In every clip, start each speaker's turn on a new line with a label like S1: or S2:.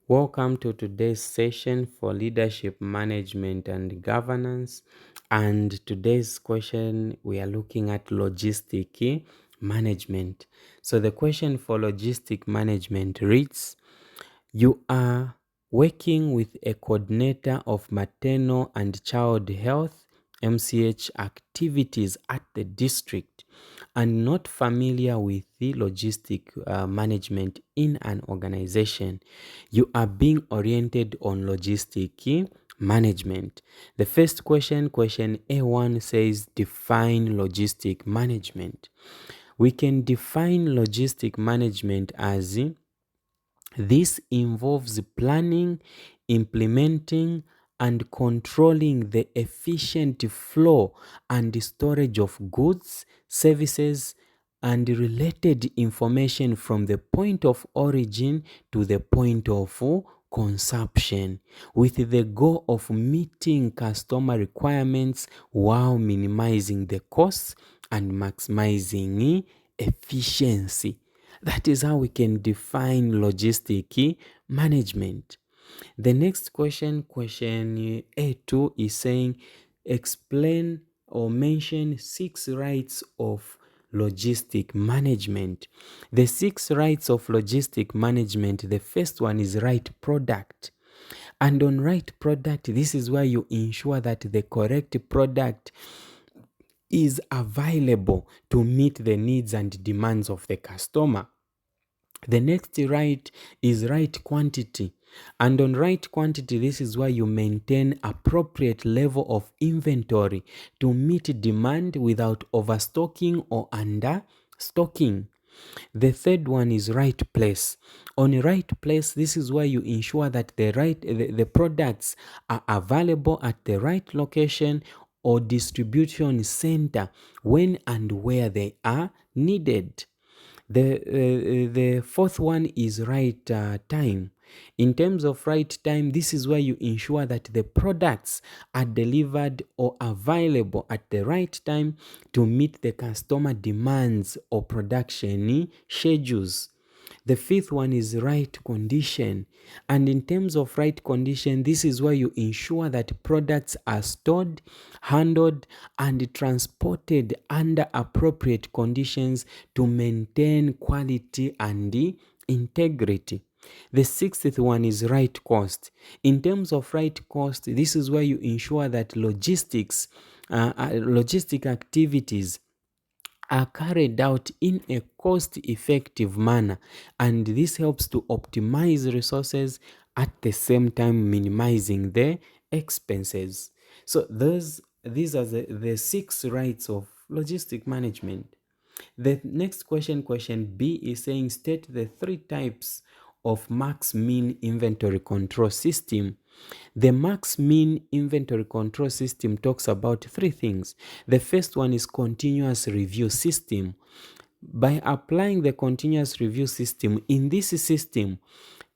S1: Welcome to today's session for leadership management and governance. And today's question, we are looking at logistic management. So the question for logistic management reads, you are working with a coordinator of maternal and child health MCH activities at the district and not familiar with the logistic management in an organization. You are being oriented on logistic management. The first question A1 says define logistic management. We can define logistic management as this involves planning, implementing, and controlling the efficient flow and storage of goods, services, and related information from the point of origin to the point of consumption, with the goal of meeting customer requirements while minimizing the costs and maximizing efficiency. That is how we can define logistic management. The next question A2 is saying explain or mention 6 rights of logistic management. The 6 rights of logistic management, the first one is right product. And on right product, this is where you ensure that the correct product is available to meet the needs and demands of the customer. The next right is right quantity. And on right quantity, this is where you maintain appropriate level of inventory to meet demand without overstocking or understocking. The third one is right place. On right place, this is where you ensure that the products are available at the right location or distribution center when and where they are needed. The fourth one is right time. In terms of right time, this is where you ensure that the products are delivered or available at the right time to meet the customer demands or production schedules. The fifth one is right condition. And in terms of right condition, this is where you ensure that products are stored, handled, and transported under appropriate conditions to maintain quality and integrity. The sixth one is right cost. In terms of right cost, this is where you ensure that logistic activities are carried out in a cost-effective manner, and this helps to optimize resources at the same time minimizing the expenses. So these are the 6 rights of logistic management. The next question B, is saying state the 3 types of max-min inventory control system. The max-min inventory control system talks about 3 things. The first one is continuous review system. By applying the continuous review system, in this system,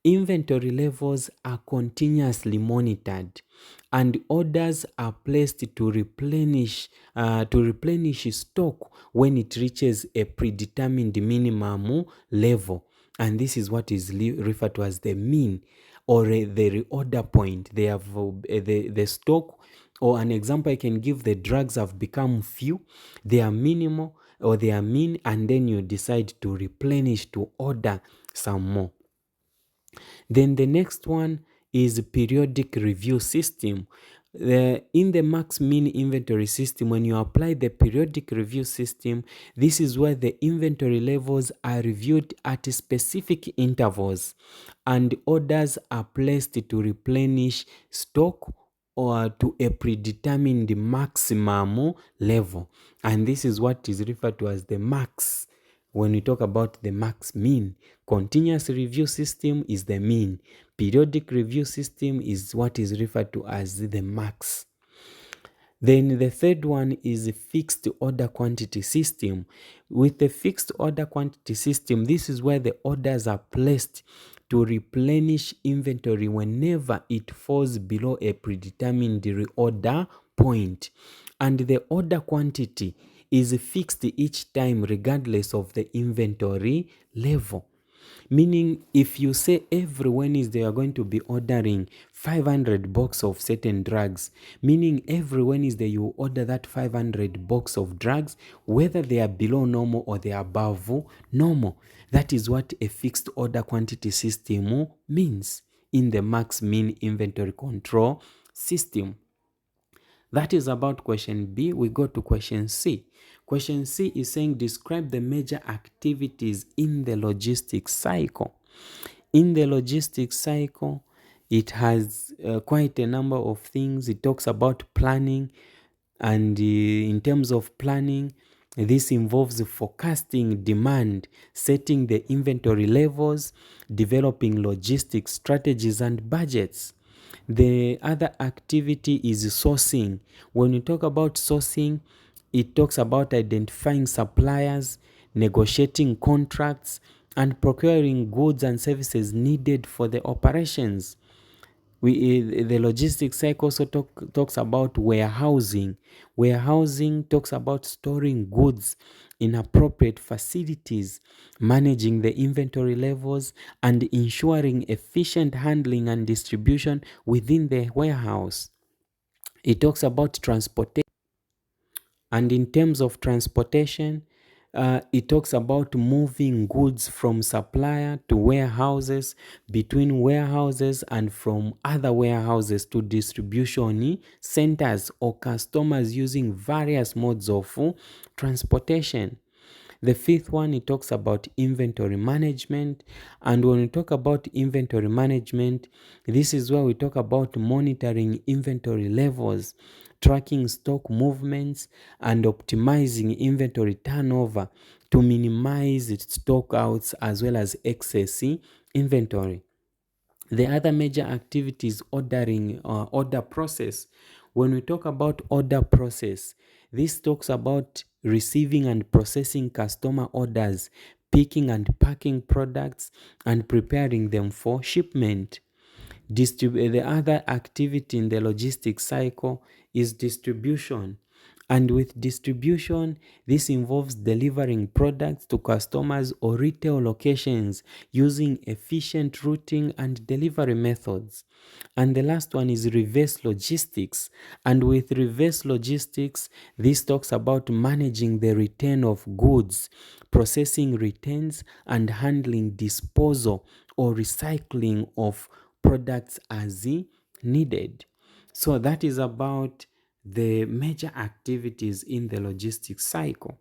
S1: inventory levels are continuously monitored and orders are placed to replenish stock when it reaches a predetermined minimum level. And this is what is referred to as the mean or the reorder point. They have the stock, or an example I can give, the drugs have become few, they are minimal or they are mean, and then you decide to replenish, to order some more. Then the next one is periodic review system. In the max-min inventory system, when you apply the periodic review system, this is where the inventory levels are reviewed at specific intervals and orders are placed to replenish stock or to a predetermined maximum level. And this is what is referred to as the max. When we talk about the max mean, continuous review system is the mean. Periodic review system is what is referred to as the max. Then the third one is a fixed order quantity system. With the fixed order quantity system, this is where the orders are placed to replenish inventory whenever it falls below a predetermined reorder point. And the order quantity is fixed each time regardless of the inventory level. Meaning, if you say every Wednesday you are going to be ordering 500 box of certain drugs, meaning every Wednesday you order that 500 box of drugs, whether they are below normal or they are above normal. That is what a fixed order quantity system means in the max min inventory control system. That is about question B. We go to question C. Question C is saying describe the major activities in the logistics cycle. In the logistics cycle, it has quite a number of things. It talks about planning, and in terms of planning, this involves forecasting demand, setting the inventory levels, developing logistics strategies and budgets. The other activity is sourcing. When we talk about sourcing, it talks about identifying suppliers, negotiating contracts, and procuring goods and services needed for the operations. The logistics cycle also talks about warehousing. Warehousing talks about storing goods in appropriate facilities, managing the inventory levels, and ensuring efficient handling and distribution within the warehouse. It talks about transportation. And in terms of transportation, it talks about moving goods from supplier to warehouses, between warehouses, and from other warehouses to distribution centers or customers using various modes of transportation. The fifth one, it talks about inventory management. And when we talk about inventory management, this is where we talk about monitoring inventory levels, tracking stock movements, and optimizing inventory turnover to minimize stock outs as well as excess inventory. The other major activity is ordering order process. When we talk about order process, this talks about receiving and processing customer orders, picking and packing products, and preparing them for shipment. The other activity in the logistics cycle is distribution. And with distribution, this involves delivering products to customers or retail locations using efficient routing and delivery methods. And the last one is reverse logistics. And with reverse logistics, this talks about managing the return of goods, processing returns, and handling disposal or recycling of products as needed. So that is about the major activities in the logistics cycle.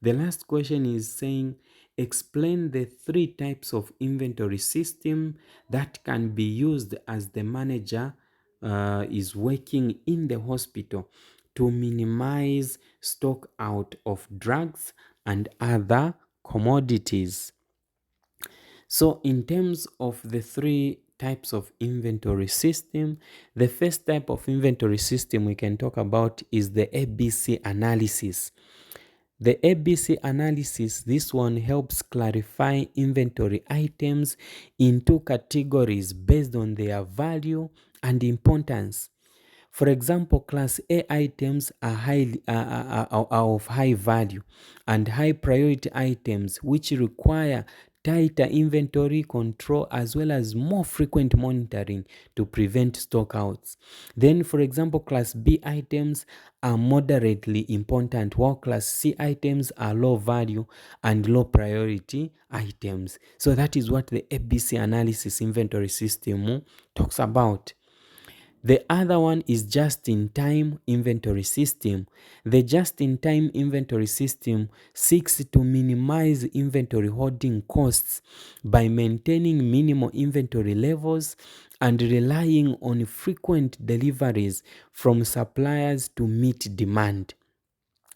S1: The last question is saying explain the three types of inventory system that can be used as the manager is working in the hospital to minimize stock out of drugs and other commodities. So in terms of the three types of inventory system, the first type of inventory system we can talk about is the ABC analysis. The ABC analysis, this one helps clarify inventory items into categories based on their value and importance. For example, class A items are of high value, and high priority items which require tighter inventory control as well as more frequent monitoring to prevent stockouts. Then, for example, class B items are moderately important, while class C items are low value and low priority items. So that is what the ABC analysis inventory system talks about. The other one is just-in-time inventory system. The just-in-time inventory system seeks to minimize inventory holding costs by maintaining minimal inventory levels and relying on frequent deliveries from suppliers to meet demand.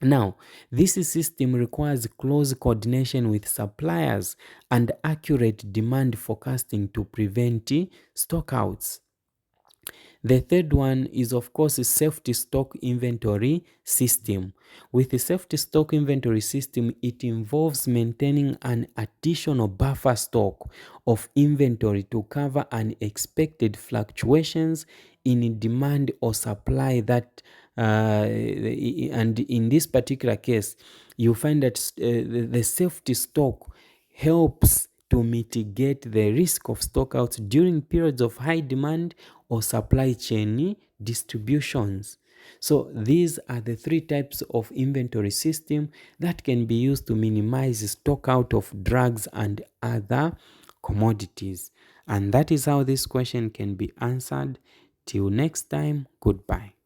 S1: Now, this system requires close coordination with suppliers and accurate demand forecasting to prevent stockouts. The third one is, of course, a safety stock inventory system. With a safety stock inventory system, it involves maintaining an additional buffer stock of inventory to cover unexpected fluctuations in demand or supply that and in this particular case, you find that the safety stock helps to mitigate the risk of stockouts during periods of high demand or supply chain distributions. So these are the three types of inventory system that can be used to minimize stockout of drugs and other commodities. And that is how this question can be answered. Till next time, goodbye.